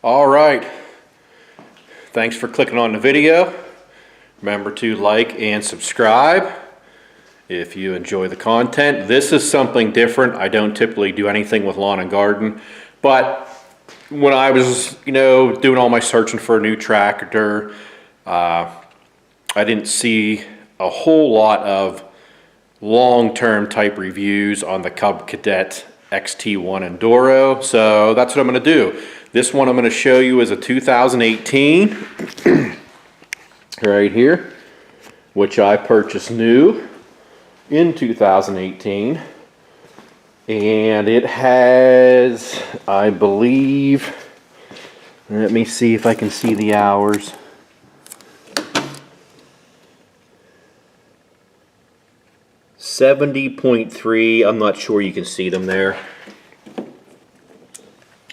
All right, thanks for clicking on the video. Remember to like and subscribe if you enjoy the content. This is something different. I don't typically do anything with lawn and garden, but when I was, doing all my searching for a new tractor, I didn't see a whole lot of long-term type reviews on the CUB Cadet XT-1 Enduro, so that's what I'm going to do. This one I'm going to show you is a 2018 right here, which I purchased new in 2018, and it has, I believe, let me see if I can see the hours. .3, I'm not sure you can see them there.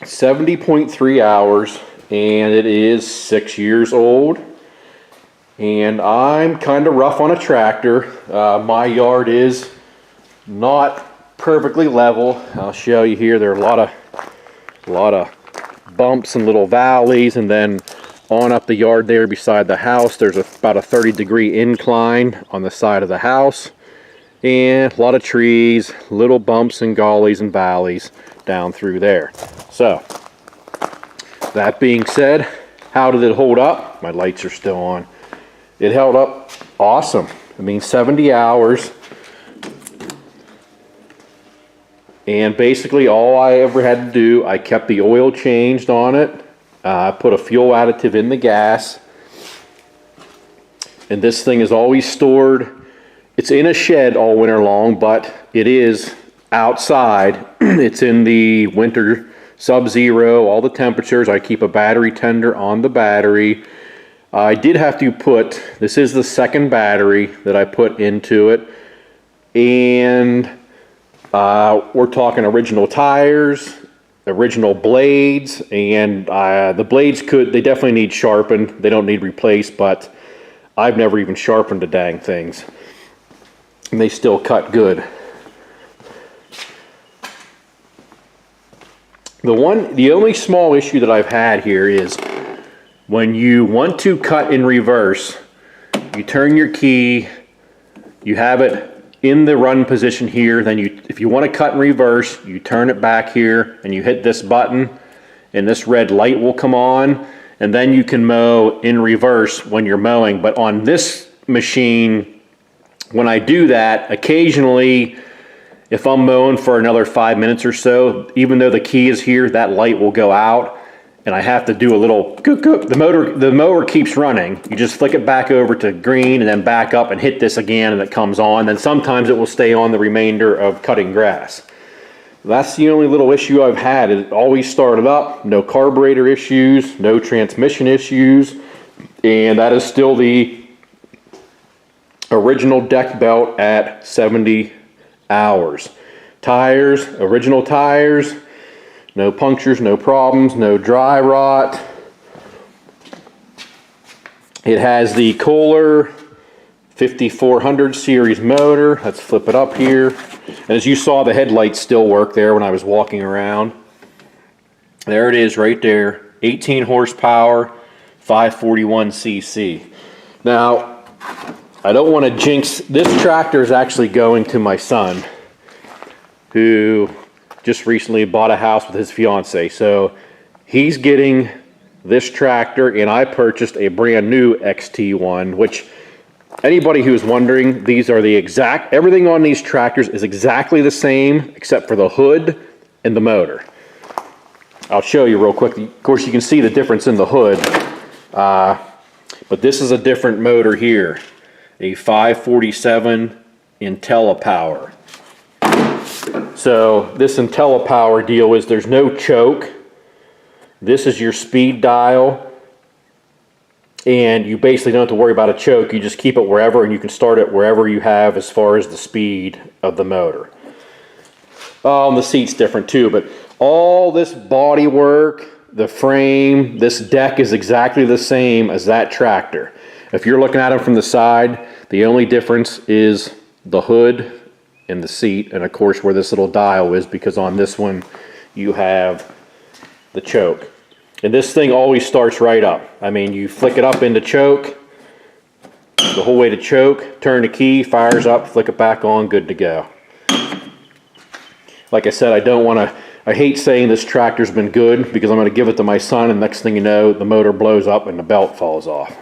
70.3 hours, and it is 6 years old. And I'm kind of rough on a tractor. My yard is not perfectly level. I'll show you here. There are a lot of bumps and little valleys, and then on up the yard there beside the house, there's about a 30-degree incline on the side of the house. And a lot of trees, little bumps and gullies and valleys down through there. So, that being said, how did it hold up? My lights are still on. It held up awesome. I mean, 70 hours. And basically all I ever had to do, I kept the oil changed on it. I put a fuel additive in the gas. And this thing is always stored. It's in a shed all winter long, but it is outside. It's in the winter sub-zero, all the temperatures. I keep a battery tender on the battery. I did have to put, this is the second battery that I put into it, and we're talking original tires, original blades, and the blades they definitely need sharpened. They don't need replaced, but I've never even sharpened the dang things. And they still cut good. The only small issue that I've had here is when you want to cut in reverse, you turn your key, you have it in the run position here, then if you want to cut in reverse, you turn it back here and you hit this button and this red light will come on, and then you can mow in reverse when you're mowing. But on this machine, when I do that, occasionally, if I'm mowing for another 5 minutes or so, even though the key is here, that light will go out, and I have to do a little cook. The mower keeps running. You just flick it back over to green and then back up and hit this again, and it comes on. Then sometimes it will stay on the remainder of cutting grass. That's the only little issue I've had. It always started up, no carburetor issues, no transmission issues, and that is still the original deck belt at 70 hours. Tires, original tires, no punctures, no problems, no dry rot. It has the Kohler 5400 series motor. Let's flip it up here. And as you saw, the headlights still work there when I was walking around. There it is right there, 18 horsepower, 541 cc. Now, I don't want to jinx, this tractor is actually going to my son, who just recently bought a house with his fiance. So he's getting this tractor, and I purchased a brand new XT-1, which anybody who's wondering, these are the exact, everything on these tractors is exactly the same except for the hood and the motor. I'll show you real quick. Of course, you can see the difference in the hood, but this is a different motor here. A 547 IntelliPower. So this IntelliPower deal is there's no choke. This is your speed dial, and you basically don't have to worry about a choke. You just keep it wherever, and you can start it wherever you have as far as the speed of the motor. The seat's different too, but all this body work, the frame, this deck is exactly the same as that tractor. If you're looking at them from the side, the only difference is the hood and the seat, and of course where this little dial is, because on this one you have the choke. And this thing always starts right up. I mean, you flick it up into choke, the whole way to choke, turn the key, fires up, flick it back on, good to go. Like I said, I hate saying this tractor's been good because I'm going to give it to my son and next thing you know, the motor blows up and the belt falls off.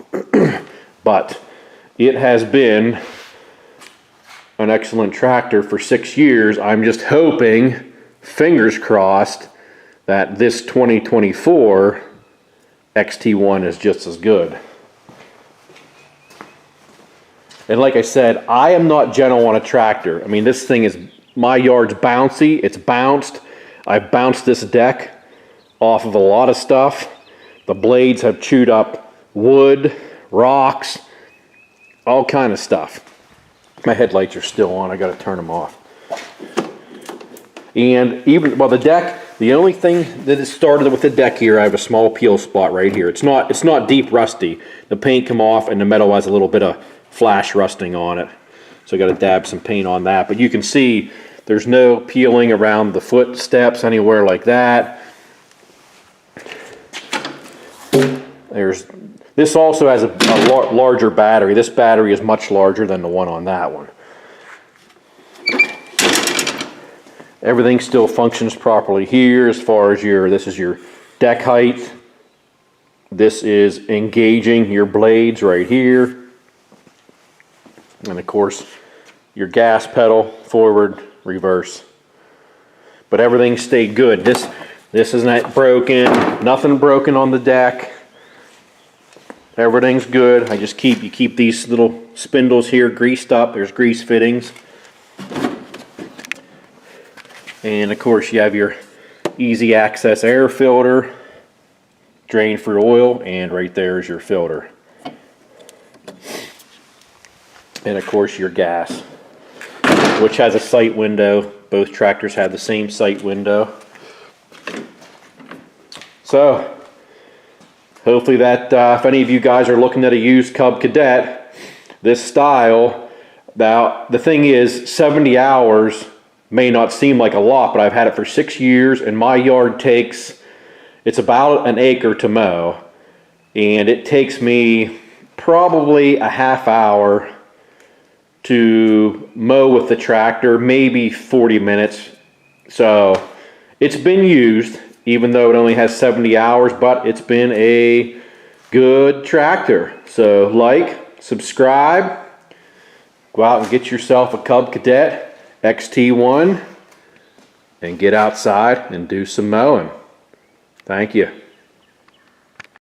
But it has been an excellent tractor for 6 years. I'm just hoping, fingers crossed, that this 2024 XT-1 is just as good. And like I said, I am not gentle on a tractor. I mean, this thing is, my yard's bouncy, it's bounced. I've bounced this deck off of a lot of stuff. The blades have chewed up wood, rocks, all kind of stuff. My headlights are still on, I gotta turn them off. And even, well, the deck, the only thing that has started with the deck here, I have a small peel spot right here. It's not deep rusty. The paint come off and the metal has a little bit of flash rusting on it. So I gotta dab some paint on that. But you can see there's no peeling around the footsteps anywhere like that. This also has a larger battery. This battery is much larger than the one on that one. Everything still functions properly here as far as this is your deck height. This is engaging your blades right here. And of course, your gas pedal, forward, reverse. But everything stayed good. This isn't broken, nothing broken on the deck. Everything's good. You keep these little spindles here greased up. There's grease fittings. And of course you have your easy access air filter, drain for oil, and right there is your filter. And of course your gas, which has a sight window. Both tractors have the same sight window. So hopefully that if any of you guys are looking at a used CUB Cadet, this style, now the thing is 70 hours may not seem like a lot, but I've had it for 6 years and my yard it's about an acre to mow, and it takes me probably a half hour to mow with the tractor, maybe 40 minutes. So it's been used, even though it only has 70 hours, but it's been a good tractor. So like, subscribe, go out and get yourself a CUB Cadet XT-1 and get outside and do some mowing. Thank you.